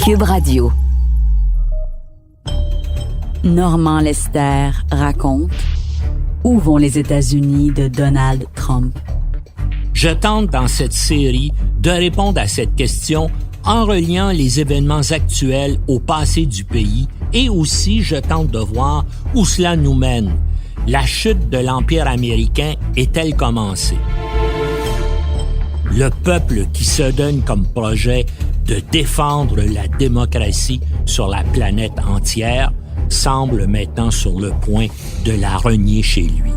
Cube Radio. Normand Lester raconte Où vont les États-Unis de Donald Trump? Je tente dans cette série de répondre à cette question en reliant les événements actuels au passé du pays et aussi je tente de voir où cela nous mène. La chute de l'Empire américain est-elle commencée? Le peuple qui se donne comme projet de défendre la démocratie sur la planète entière semble maintenant sur le point de la renier chez lui.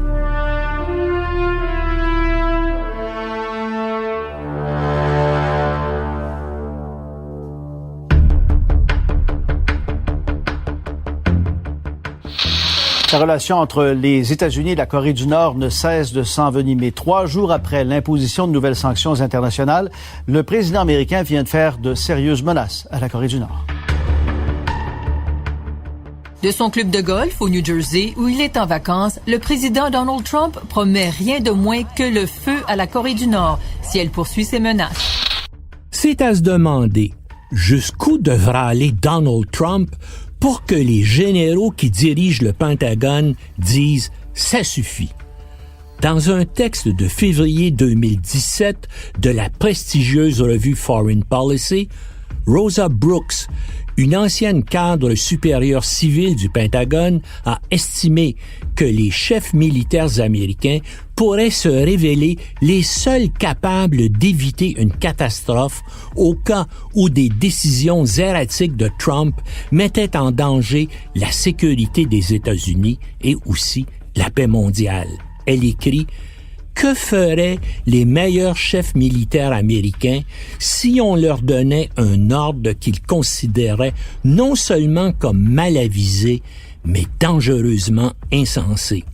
La relation entre les États-Unis et la Corée du Nord ne cesse de s'envenimer. 3 jours après l'imposition de nouvelles sanctions internationales, le président américain vient de faire de sérieuses menaces à la Corée du Nord. De son club de golf au New Jersey, où il est en vacances, le président Donald Trump promet rien de moins que le feu à la Corée du Nord si elle poursuit ses menaces. C'est à se demander jusqu'où devra aller Donald Trump pour que les généraux qui dirigent le Pentagone disent « ça suffit ». Dans un texte de février 2017 de la prestigieuse revue Foreign Policy, Rosa Brooks, une ancienne cadre supérieure civile du Pentagone, a estimé que les chefs militaires américains pourraient se révéler les seuls capables d'éviter une catastrophe au cas où des décisions erratiques de Trump mettaient en danger la sécurité des États-Unis et aussi la paix mondiale. Elle écrit « Que feraient les meilleurs chefs militaires américains si on leur donnait un ordre qu'ils considéraient non seulement comme mal avisé, mais dangereusement insensé? »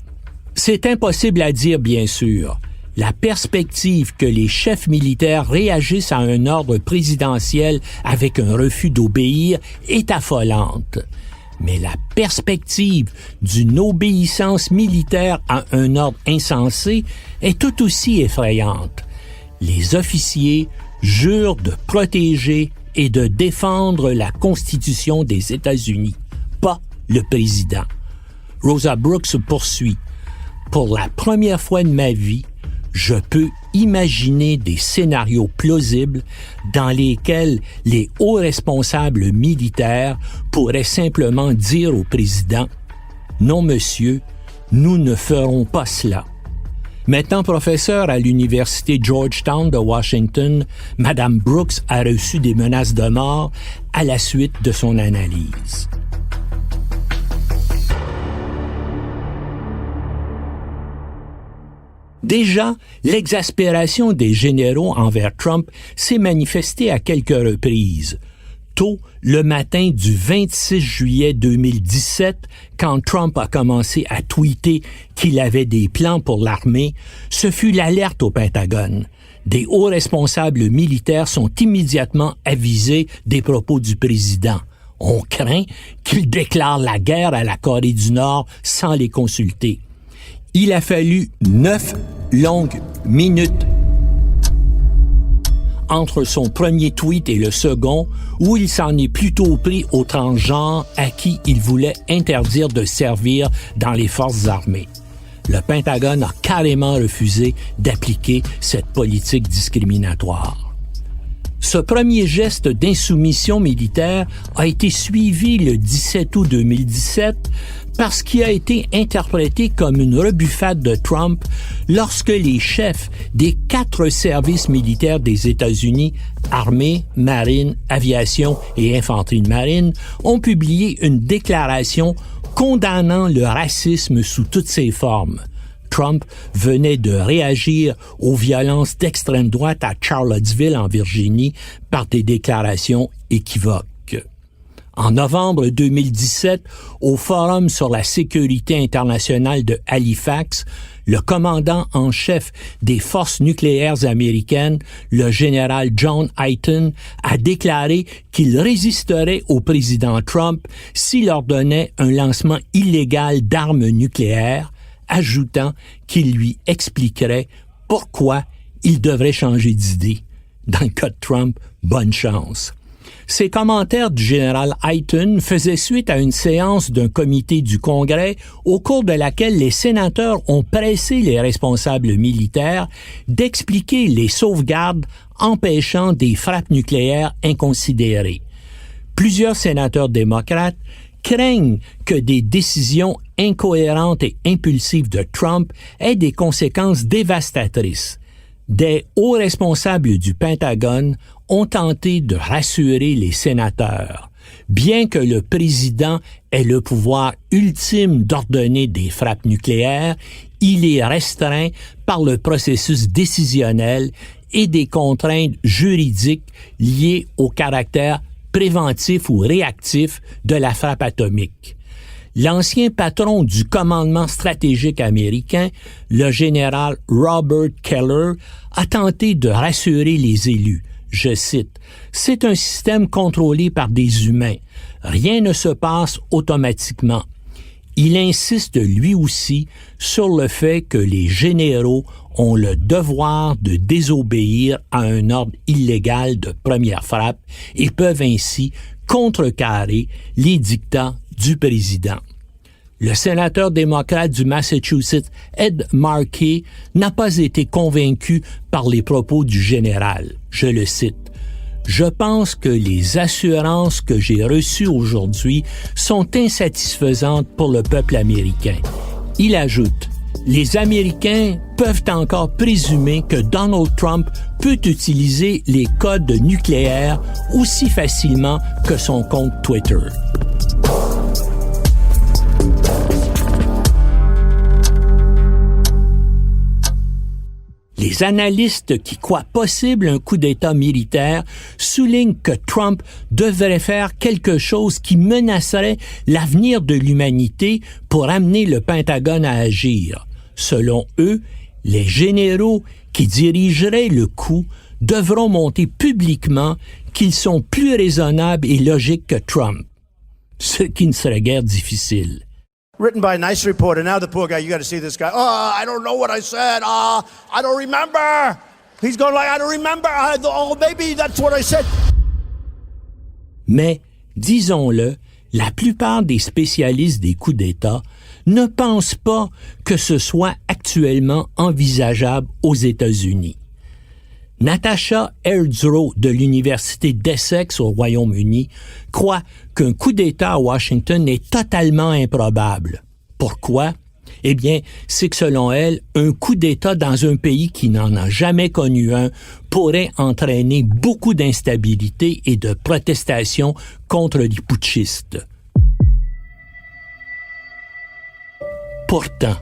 C'est impossible à dire, bien sûr. La perspective que les chefs militaires réagissent à un ordre présidentiel avec un refus d'obéir est affolante. Mais la perspective d'une obéissance militaire à un ordre insensé est tout aussi effrayante. Les officiers jurent de protéger et de défendre la Constitution des États-Unis, pas le président. Rosa Brooks poursuit. Pour la première fois de ma vie, je peux imaginer des scénarios plausibles dans lesquels les hauts responsables militaires pourraient simplement dire au président « Non, monsieur, nous ne ferons pas cela ». Maintenant professeure à l'université Georgetown de Washington, Mme Brooks a reçu des menaces de mort à la suite de son analyse. Déjà, l'exaspération des généraux envers Trump s'est manifestée à quelques reprises. Tôt, le matin du 26 juillet 2017, quand Trump a commencé à tweeter qu'il avait des plans pour l'armée, ce fut l'alerte au Pentagone. Des hauts responsables militaires sont immédiatement avisés des propos du président. On craint qu'il déclare la guerre à la Corée du Nord sans les consulter. Il a fallu 9 longues minutes entre son premier tweet et le second, où il s'en est plutôt pris aux transgenres à qui il voulait interdire de servir dans les forces armées. Le Pentagone a carrément refusé d'appliquer cette politique discriminatoire. Ce premier geste d'insoumission militaire a été suivi le 17 août 2017 parce qu'il a été interprété comme une rebuffade de Trump lorsque les chefs des 4 services militaires des États-Unis, armée, marine, aviation et infanterie de marine, ont publié une déclaration condamnant le racisme sous toutes ses formes. Trump venait de réagir aux violences d'extrême droite à Charlottesville, en Virginie, par des déclarations équivoques. En novembre 2017, au Forum sur la sécurité internationale de Halifax, le commandant en chef des forces nucléaires américaines, le général John Hyten, a déclaré qu'il résisterait au président Trump s'il ordonnait un lancement illégal d'armes nucléaires, ajoutant qu'il lui expliquerait pourquoi il devrait changer d'idée. Dans le cas de Trump, bonne chance. Ces commentaires du général Hyten faisaient suite à une séance d'un comité du Congrès au cours de laquelle les sénateurs ont pressé les responsables militaires d'expliquer les sauvegardes empêchant des frappes nucléaires inconsidérées. Plusieurs sénateurs démocrates craignent que des décisions incohérentes et impulsives de Trump aient des conséquences dévastatrices. Des hauts responsables du Pentagone ont tenté de rassurer les sénateurs. Bien que le président ait le pouvoir ultime d'ordonner des frappes nucléaires, il est restreint par le processus décisionnel et des contraintes juridiques liées au caractère préventif ou réactif de la frappe atomique. L'ancien patron du commandement stratégique américain, le général Robert Keller, a tenté de rassurer les élus. Je cite, « C'est un système contrôlé par des humains. Rien ne se passe automatiquement. » Il insiste lui aussi sur le fait que les généraux ont le devoir de désobéir à un ordre illégal de première frappe et peuvent ainsi contrecarrer les dictats du président. Le sénateur démocrate du Massachusetts, Ed Markey, n'a pas été convaincu par les propos du général. Je le cite. « Je pense que les assurances que j'ai reçues aujourd'hui sont insatisfaisantes pour le peuple américain. » Il ajoute, « Les Américains peuvent encore présumer que Donald Trump peut utiliser les codes nucléaires aussi facilement que son compte Twitter. » Les analystes qui croient possible un coup d'État militaire soulignent que Trump devrait faire quelque chose qui menacerait l'avenir de l'humanité pour amener le Pentagone à agir. Selon eux, les généraux qui dirigeraient le coup devront montrer publiquement qu'ils sont plus raisonnables et logiques que Trump, ce qui ne serait guère difficile. Written by a nice reporter. Now the poor guy, you got to see this guy. Oh, I don't know what I said. I don't remember. He's going like, I don't remember. Maybe that's what I said. Mais, disons-le, la plupart des spécialistes des coups d'État ne pensent pas que ce soit actuellement envisageable aux États-Unis. Natasha Erdsrow de l'Université d'Essex au Royaume-Uni croit qu'un coup d'État à Washington est totalement improbable. Pourquoi? Eh bien, c'est que selon elle, un coup d'État dans un pays qui n'en a jamais connu un pourrait entraîner beaucoup d'instabilité et de protestations contre les putschistes. Pourtant,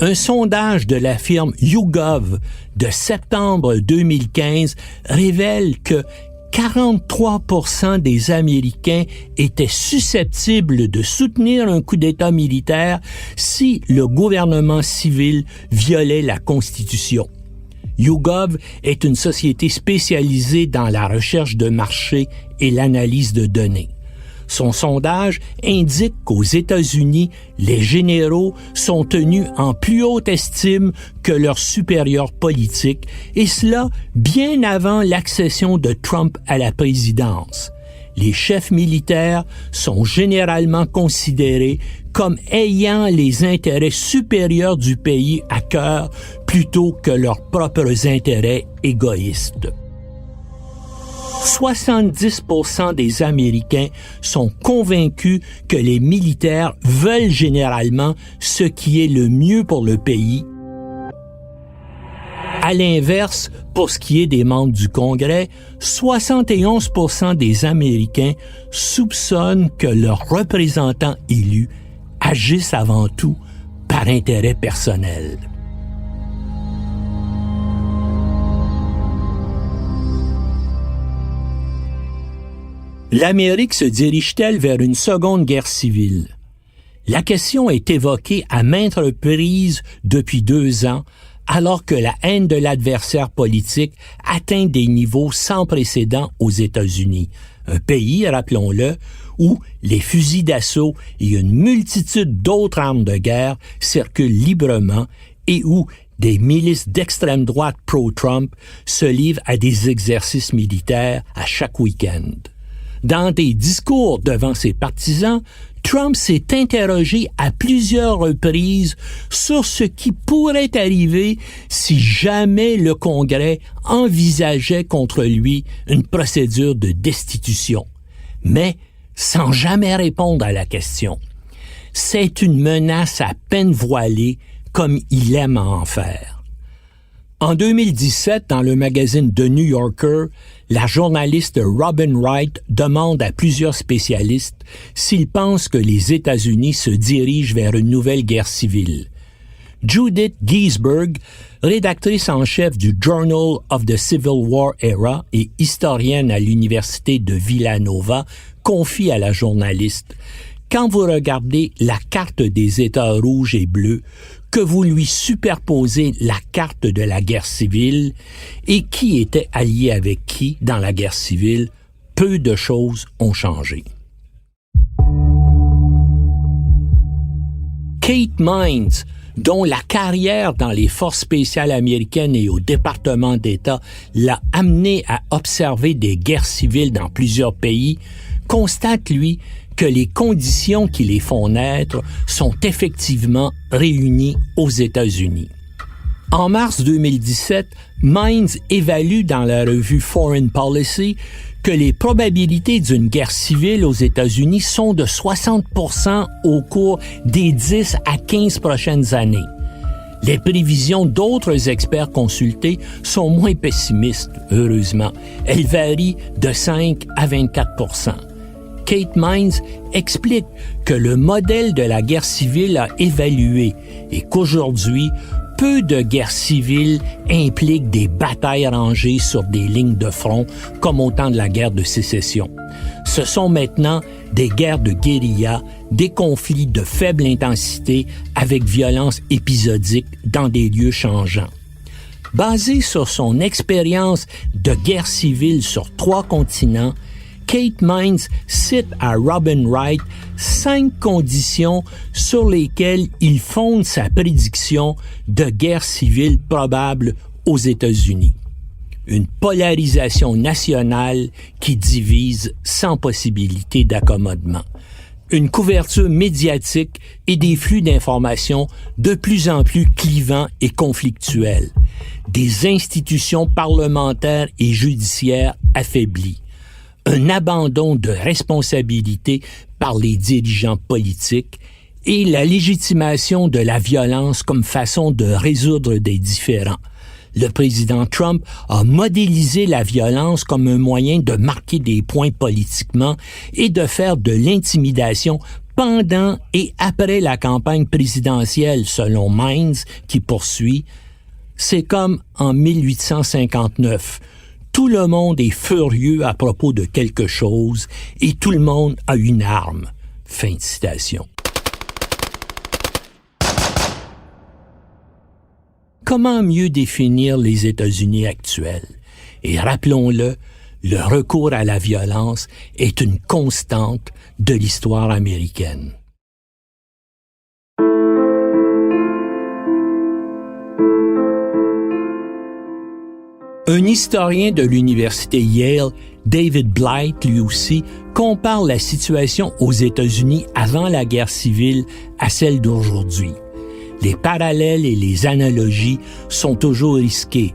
un sondage de la firme YouGov de septembre 2015 révèle que 43% des Américains étaient susceptibles de soutenir un coup d'État militaire si le gouvernement civil violait la Constitution. YouGov est une société spécialisée dans la recherche de marché et l'analyse de données. Son sondage indique qu'aux États-Unis, les généraux sont tenus en plus haute estime que leurs supérieurs politiques, et cela bien avant l'accession de Trump à la présidence. Les chefs militaires sont généralement considérés comme ayant les intérêts supérieurs du pays à cœur plutôt que leurs propres intérêts égoïstes. 70% des Américains sont convaincus que les militaires veulent généralement ce qui est le mieux pour le pays. À l'inverse, pour ce qui est des membres du Congrès, 71% des Américains soupçonnent que leurs représentants élus agissent avant tout par intérêt personnel. L'Amérique se dirige-t-elle vers une seconde guerre civile? La question est évoquée à maintes reprises depuis 2 ans, alors que la haine de l'adversaire politique atteint des niveaux sans précédent aux États-Unis. Un pays, rappelons-le, où les fusils d'assaut et une multitude d'autres armes de guerre circulent librement et où des milices d'extrême droite pro-Trump se livrent à des exercices militaires à chaque week-end. Dans des discours devant ses partisans, Trump s'est interrogé à plusieurs reprises sur ce qui pourrait arriver si jamais le Congrès envisageait contre lui une procédure de destitution, mais sans jamais répondre à la question. C'est une menace à peine voilée, comme il aime en faire. En 2017, dans le magazine The New Yorker, la journaliste Robin Wright demande à plusieurs spécialistes s'ils pensent que les États-Unis se dirigent vers une nouvelle guerre civile. Judith Giesberg, rédactrice en chef du Journal of the Civil War Era et historienne à l'Université de Villanova, confie à la journaliste: quand vous regardez la carte des États rouges et bleus, que vous lui superposez la carte de la guerre civile et qui était allié avec qui dans la guerre civile, peu de choses ont changé. Kate Mines, dont la carrière dans les forces spéciales américaines et au département d'État l'a amené à observer des guerres civiles dans plusieurs pays, constate, lui, que les conditions qui les font naître sont effectivement réunies aux États-Unis. En mars 2017, Mines évalue dans la revue Foreign Policy que les probabilités d'une guerre civile aux États-Unis sont de 60% au cours des 10 à 15 prochaines années. Les prévisions d'autres experts consultés sont moins pessimistes, heureusement. Elles varient de 5 à 24%. Kate Mines explique que le modèle de la guerre civile a évalué et qu'aujourd'hui, peu de guerres civiles impliquent des batailles rangées sur des lignes de front comme au temps de la guerre de sécession. Ce sont maintenant des guerres de guérilla, des conflits de faible intensité avec violence épisodique dans des lieux changeants. Basée sur son expérience de guerre civile sur 3 continents, Kate Mines cite à Robin Wright 5 conditions sur lesquelles il fonde sa prédiction de guerre civile probable aux États-Unis. Une polarisation nationale qui divise sans possibilité d'accommodement. Une couverture médiatique et des flux d'informations de plus en plus clivants et conflictuels. Des institutions parlementaires et judiciaires affaiblies. Un abandon de responsabilité par les dirigeants politiques et la légitimation de la violence comme façon de résoudre des différends. Le président Trump a modélisé la violence comme un moyen de marquer des points politiquement et de faire de l'intimidation pendant et après la campagne présidentielle, selon Mines, qui poursuit. C'est comme en 1859. Tout le monde est furieux à propos de quelque chose et tout le monde a une arme. Fin de citation. Comment mieux définir les États-Unis actuels? Et rappelons-le, le recours à la violence est une constante de l'histoire américaine. Un historien de l'université Yale, David Blight, lui aussi, compare la situation aux États-Unis avant la guerre civile à celle d'aujourd'hui. Les parallèles et les analogies sont toujours risqués,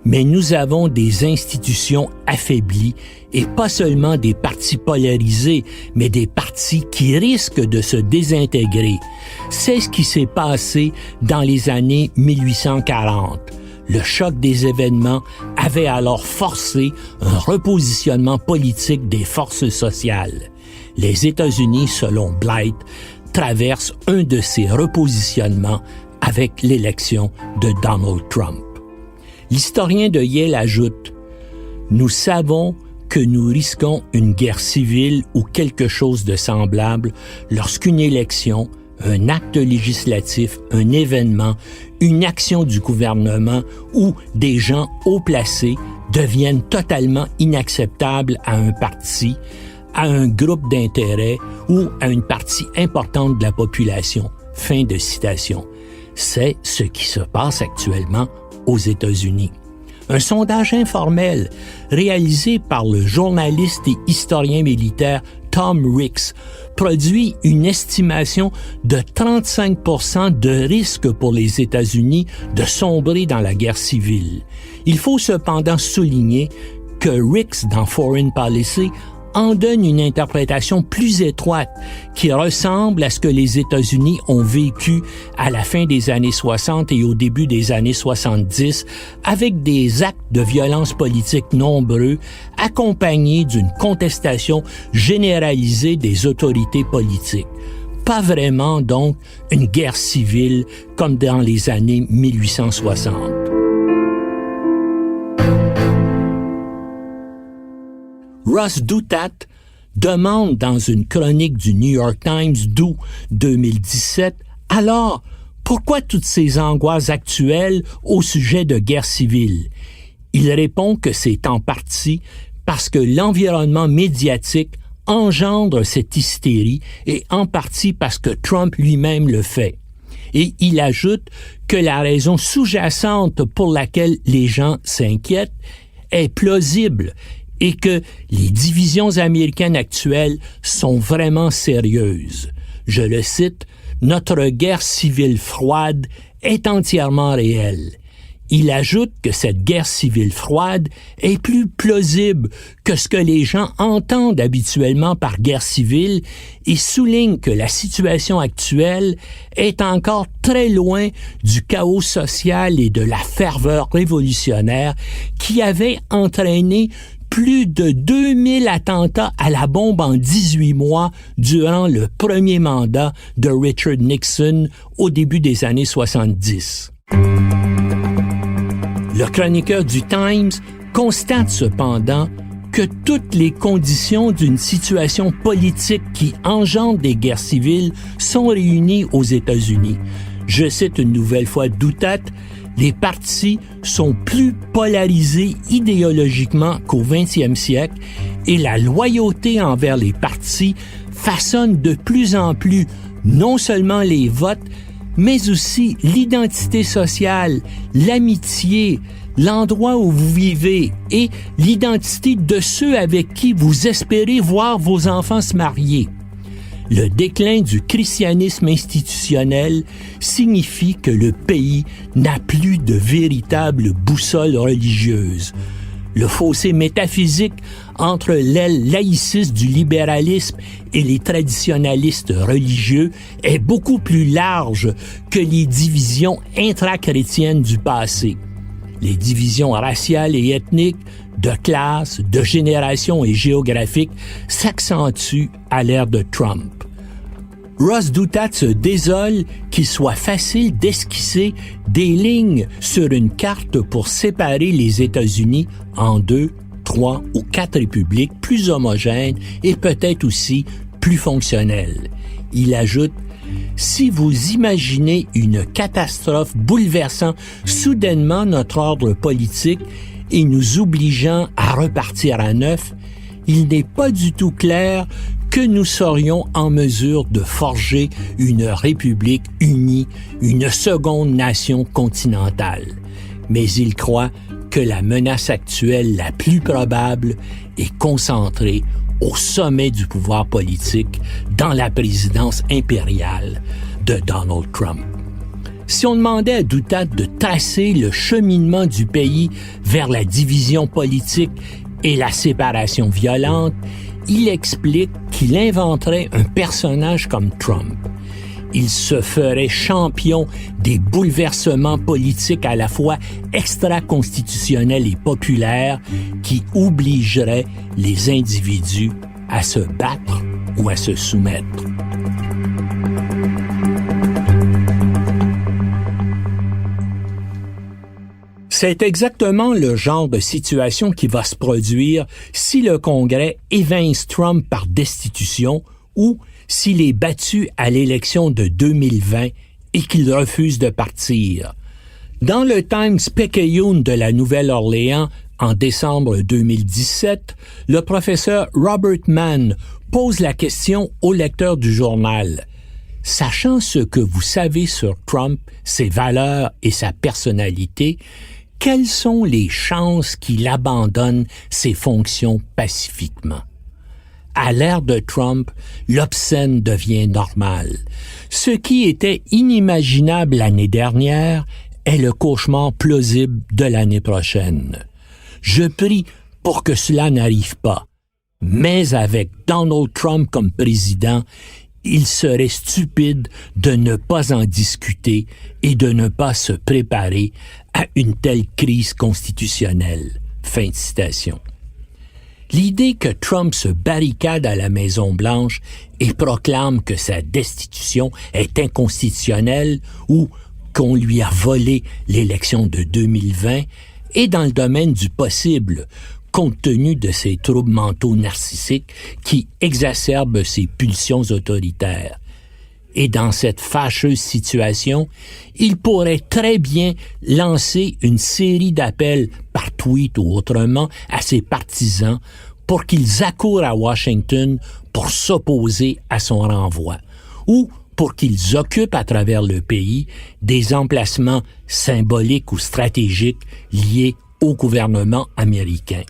mais nous avons des institutions affaiblies et pas seulement des partis polarisés, mais des partis qui risquent de se désintégrer. C'est ce qui s'est passé dans les années 1840. Le choc des événements avait alors forcé un repositionnement politique des forces sociales. Les États-Unis, selon Blight, traversent un de ces repositionnements avec l'élection de Donald Trump. L'historien de Yale ajoute « Nous savons que nous risquons une guerre civile ou quelque chose de semblable lorsqu'une élection, un acte législatif, un événement, une action du gouvernement ou des gens haut placés deviennent totalement inacceptables à un parti, à un groupe d'intérêt ou à une partie importante de la population. » Fin de citation. c'est ce qui se passe actuellement aux États-Unis. Un sondage informel réalisé par le journaliste et historien militaire Tom Ricks produit une estimation de 35% de risque pour les États-Unis de sombrer dans la guerre civile. Il faut cependant souligner que Ricks, dans Foreign Policy, en donne une interprétation plus étroite qui ressemble à ce que les États-Unis ont vécu à la fin des années 60 et au début des années 70, avec des actes de violence politique nombreux, accompagnés d'une contestation généralisée des autorités politiques. Pas vraiment, donc, une guerre civile comme dans les années 1860. Ross Douthat demande dans une chronique du New York Times d'août 2017 « Alors, pourquoi toutes ces angoisses actuelles au sujet de guerre civile? » Il répond que c'est en partie parce que l'environnement médiatique engendre cette hystérie et en partie parce que Trump lui-même le fait. Et il ajoute que la raison sous-jacente pour laquelle les gens s'inquiètent est plausible et que les divisions américaines actuelles sont vraiment sérieuses. Je le cite, « Notre guerre civile froide est entièrement réelle. » Il ajoute que cette guerre civile froide est plus plausible que ce que les gens entendent habituellement par guerre civile et souligne que la situation actuelle est encore très loin du chaos social et de la ferveur révolutionnaire qui avait entraîné plus de 2000 attentats à la bombe en 18 mois durant le premier mandat de Richard Nixon au début des années 70. Le chroniqueur du Times constate cependant que toutes les conditions d'une situation politique qui engendre des guerres civiles sont réunies aux États-Unis. Je cite une nouvelle fois Douthat, « Les partis sont plus polarisés idéologiquement qu'au 20e siècle et la loyauté envers les partis façonne de plus en plus non seulement les votes, mais aussi l'identité sociale, l'amitié, l'endroit où vous vivez et l'identité de ceux avec qui vous espérez voir vos enfants se marier. Le déclin du christianisme institutionnel signifie que le pays n'a plus de véritable boussole religieuse. Le fossé métaphysique entre l'aile laïciste du libéralisme et les traditionalistes religieux est beaucoup plus large que les divisions intrachrétiennes du passé. Les divisions raciales et ethniques, de classe, de génération et géographique s'accentuent à l'ère de Trump. Ross Douthat se désole qu'il soit facile d'esquisser des lignes sur une carte pour séparer les États-Unis en 2, 3 ou 4 républiques plus homogènes et peut-être aussi plus fonctionnelles. Il ajoute « Si vous imaginez une catastrophe bouleversant soudainement notre ordre politique et nous obligeant à repartir à neuf, il n'est pas du tout clair que nous serions en mesure de forger une république unie, une seconde nation continentale. Mais il croit que la menace actuelle la plus probable est concentrée au sommet du pouvoir politique dans la présidence impériale de Donald Trump. Si on demandait à Douthat de tracer le cheminement du pays vers la division politique et la séparation violente, il explique qu'il inventerait un personnage comme Trump. Il se ferait champion des bouleversements politiques à la fois extra-constitutionnels et populaires qui obligeraient les individus à se battre ou à se soumettre. C'est exactement le genre de situation qui va se produire si le Congrès évince Trump par destitution ou s'il est battu à l'élection de 2020 et qu'il refuse de partir. Dans le Times-Picayune de la Nouvelle-Orléans, en décembre 2017, le professeur Robert Mann pose la question au lecteur du journal. Sachant ce que vous savez sur Trump, ses valeurs et sa personnalité, quelles sont les chances qu'il abandonne ses fonctions pacifiquement? À l'ère de Trump, l'obscène devient normal. Ce qui était inimaginable l'année dernière est le cauchemar plausible de l'année prochaine. Je prie pour que cela n'arrive pas. Mais avec Donald Trump comme président, il serait stupide de ne pas en discuter et de ne pas se préparer à une telle crise constitutionnelle. Fin de citation. L'idée que Trump se barricade à la Maison-Blanche et proclame que sa destitution est inconstitutionnelle ou qu'on lui a volé l'élection de 2020 est dans le domaine du possible, compte tenu de ses troubles mentaux narcissiques qui exacerbent ses pulsions autoritaires. Et dans cette fâcheuse situation, il pourrait très bien lancer une série d'appels par tweet ou autrement à ses partisans pour qu'ils accourent à Washington pour s'opposer à son renvoi, ou pour qu'ils occupent à travers le pays des emplacements symboliques ou stratégiques liés au gouvernement américain.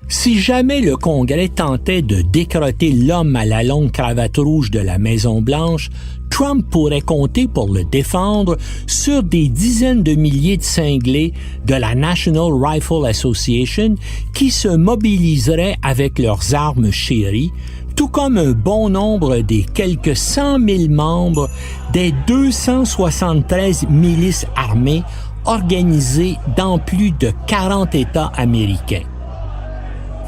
Si jamais le Congrès tentait de décrotter l'homme à la longue cravate rouge de la Maison-Blanche, Trump pourrait compter pour le défendre sur des dizaines de milliers de cinglés de la National Rifle Association qui se mobiliseraient avec leurs armes chéries, tout comme un bon nombre des quelques 100 000 membres des 273 milices armées organisées dans plus de 40 États américains.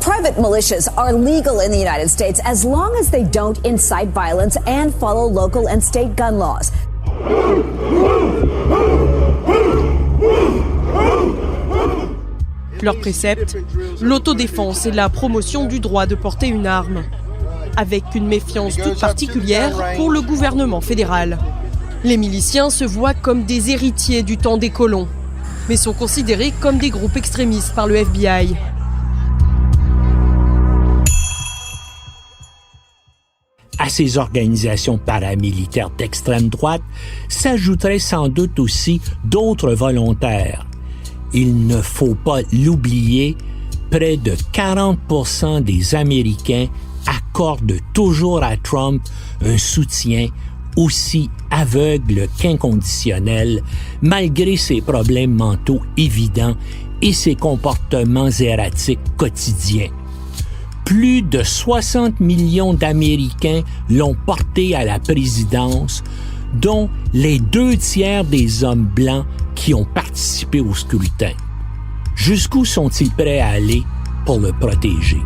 Private militias are legal in the United States as long as they don't incite violence and follow local and state gun laws. Leur précepte, l'autodéfense et la promotion du droit de porter une arme, avec une méfiance toute particulière pour le gouvernement fédéral. Les miliciens se voient comme des héritiers du temps des colons, mais sont considérés comme des groupes extrémistes par le FBI. À ces organisations paramilitaires d'extrême droite s'ajouteraient sans doute aussi d'autres volontaires. Il ne faut pas l'oublier, près de 40% des Américains accordent toujours à Trump un soutien aussi aveugle qu'inconditionnel, malgré ses problèmes mentaux évidents et ses comportements erratiques quotidiens. Plus de 60 millions d'Américains l'ont porté à la présidence, dont les 2/3 des hommes blancs qui ont participé au scrutin. Jusqu'où sont-ils prêts à aller pour le protéger?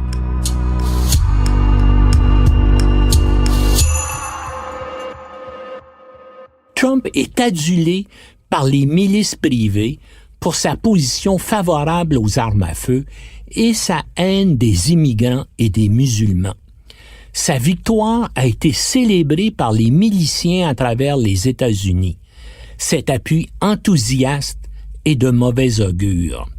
Trump est adulé par les milices privées pour sa position favorable aux armes à feu et sa haine des immigrants et des musulmans. Sa victoire a été célébrée par les miliciens à travers les États-Unis. Cet appui enthousiaste est de mauvais augure.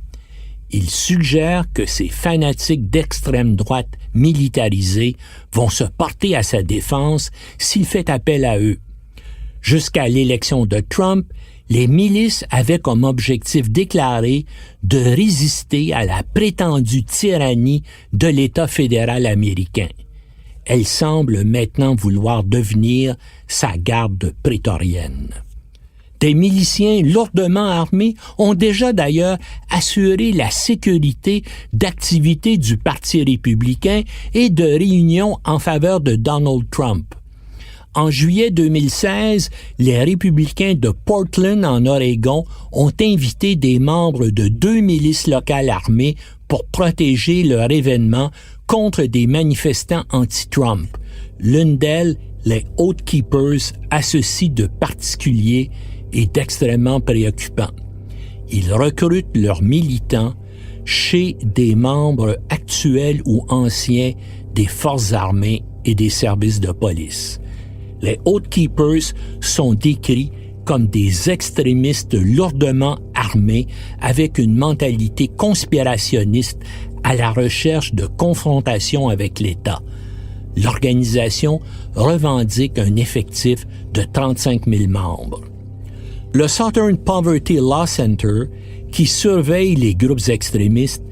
Il suggère que ces fanatiques d'extrême droite militarisés vont se porter à sa défense s'il fait appel à eux. Jusqu'à l'élection de Trump, les milices avaient comme objectif déclaré de résister à la prétendue tyrannie de l'État fédéral américain. Elles semblent maintenant vouloir devenir sa garde prétorienne. Des miliciens lourdement armés ont déjà d'ailleurs assuré la sécurité d'activités du Parti républicain et de réunions en faveur de Donald Trump. En juillet 2016, les républicains de Portland, en Oregon, ont invité des membres de 2 milices locales armées pour protéger leur événement contre des manifestants anti-Trump. L'une d'elles, les Oath Keepers, a ceci de particulier et d'extrêmement préoccupant. Ils recrutent leurs militants chez des membres actuels ou anciens des forces armées et des services de police. Les Oath Keepers sont décrits comme des extrémistes lourdement armés avec une mentalité conspirationniste à la recherche de confrontation avec l'État. L'organisation revendique un effectif de 35 000 membres. Le Southern Poverty Law Center, qui surveille les groupes extrémistes,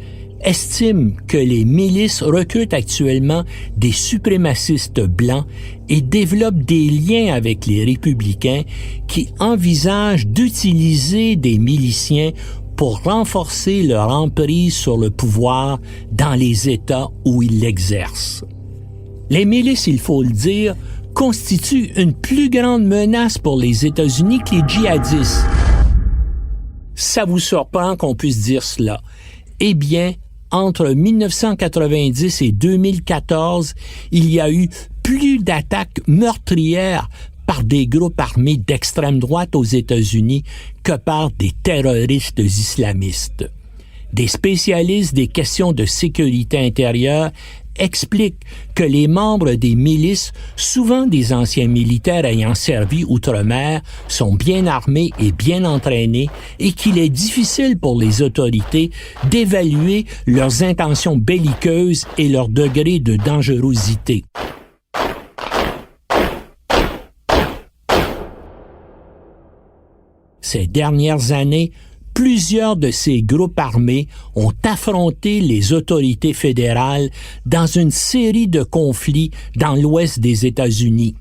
estime que les milices recrutent actuellement des suprémacistes blancs et développent des liens avec les républicains qui envisagent d'utiliser des miliciens pour renforcer leur emprise sur le pouvoir dans les États où ils l'exercent. Les milices, il faut le dire, constituent une plus grande menace pour les États-Unis que les djihadistes. Ça vous surprend qu'on puisse dire cela? Eh bien, entre 1990 et 2014, il y a eu plus d'attaques meurtrières par des groupes armés d'extrême droite aux États-Unis que par des terroristes islamistes. Des spécialistes des questions de sécurité intérieure explique que les membres des milices, souvent des anciens militaires ayant servi outre-mer, sont bien armés et bien entraînés et qu'il est difficile pour les autorités d'évaluer leurs intentions belliqueuses et leur degré de dangerosité. Ces dernières années, plusieurs de ces groupes armés ont affronté les autorités fédérales dans une série de conflits dans l'ouest des États-Unis.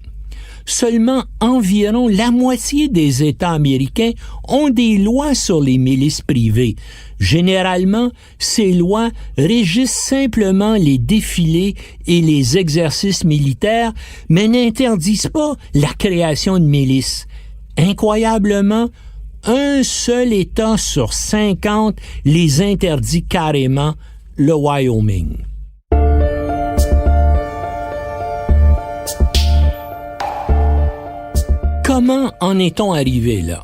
Seulement environ la moitié des États américains ont des lois sur les milices privées. Généralement, ces lois régissent simplement les défilés et les exercices militaires, mais n'interdisent pas la création de milices. Incroyablement, un seul État sur 50 les interdit carrément, le Wyoming. Comment en est-on arrivé là?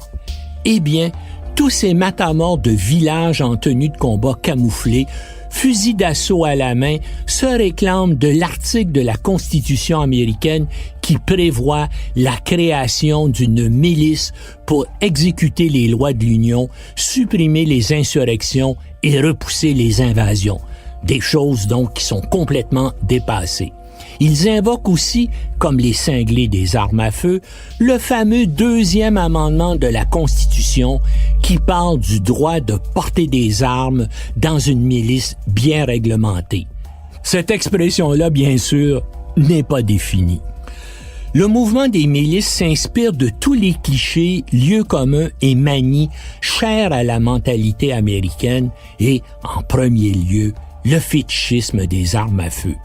Eh bien, tous ces matamors de villages en tenue de combat camouflés, fusils d'assaut à la main, se réclament de l'article de la Constitution américaine qui prévoit la création d'une milice pour exécuter les lois de l'Union, supprimer les insurrections et repousser les invasions. Des choses donc qui sont complètement dépassées. Ils invoquent aussi, comme les cinglés des armes à feu, le fameux deuxième amendement de la Constitution qui parle du droit de porter des armes dans une milice bien réglementée. Cette expression-là, bien sûr, n'est pas définie. Le mouvement des milices s'inspire de tous les clichés, lieux communs et manies chers à la mentalité américaine et, en premier lieu, le fétichisme des armes à feu.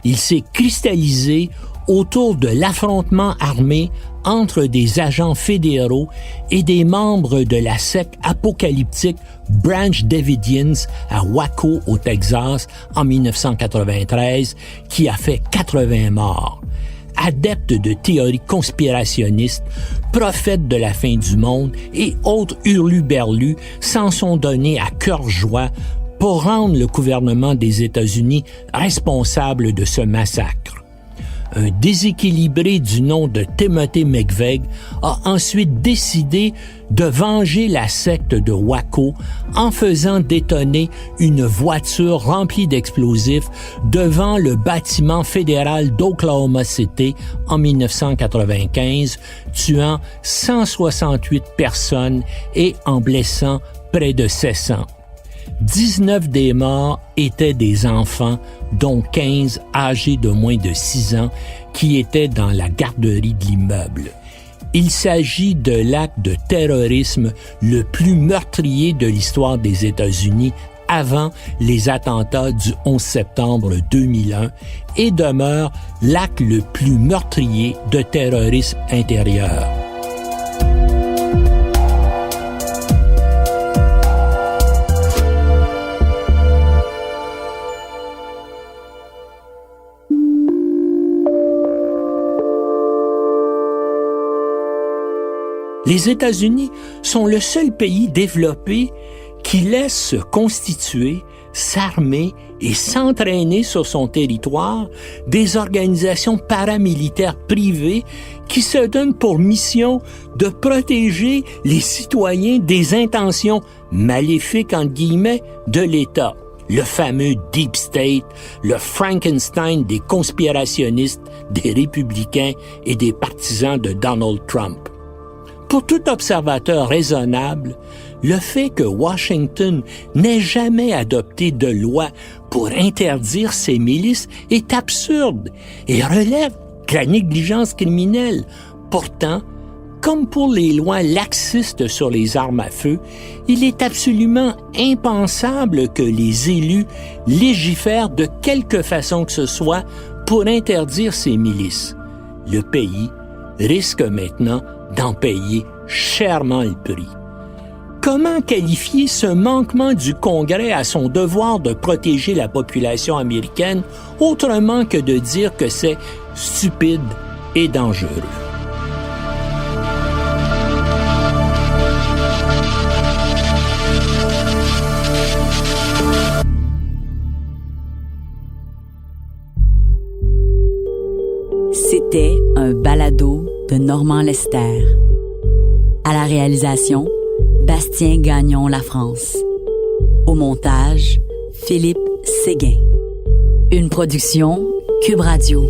Il s'est cristallisé autour de l'affrontement armé entre des agents fédéraux et des membres de la secte apocalyptique Branch Davidians à Waco, au Texas, en 1993, qui a fait 80 morts. Adeptes de théories conspirationnistes, prophètes de la fin du monde et autres hurluberlus s'en sont donnés à cœur joie pour rendre le gouvernement des États-Unis responsable de ce massacre. Un déséquilibré du nom de Timothy McVeigh a ensuite décidé de venger la secte de Waco en faisant détonner une voiture remplie d'explosifs devant le bâtiment fédéral d'Oklahoma City en 1995, tuant 168 personnes et en blessant près de 700. 19 des morts étaient des enfants, dont 15 âgés de moins de 6 ans, qui étaient dans la garderie de l'immeuble. Il s'agit de l'acte de terrorisme le plus meurtrier de l'histoire des États-Unis avant les attentats du 11 septembre 2001 et demeure l'acte le plus meurtrier de terrorisme intérieur. Les États-Unis sont le seul pays développé qui laisse se constituer, s'armer et s'entraîner sur son territoire des organisations paramilitaires privées qui se donnent pour mission de protéger les citoyens des intentions « maléfiques » entre guillemets, de l'État. le fameux Deep State, le Frankenstein des conspirationnistes, des républicains et des partisans de Donald Trump. Pour tout observateur raisonnable, le fait que Washington n'ait jamais adopté de loi pour interdire ces milices est absurde et relève de la négligence criminelle. Pourtant, comme pour les lois laxistes sur les armes à feu, il est absolument impensable que les élus légifèrent de quelque façon que ce soit pour interdire ces milices. Le pays risque maintenant d'en payer chèrement le prix. Comment qualifier ce manquement du Congrès à son devoir de protéger la population américaine autrement que de dire que c'est stupide et dangereux? C'était un balado de Normand Lester. À la réalisation, Bastien Gagnon La France. Au montage, Philippe Séguin. Une production Cube Radio.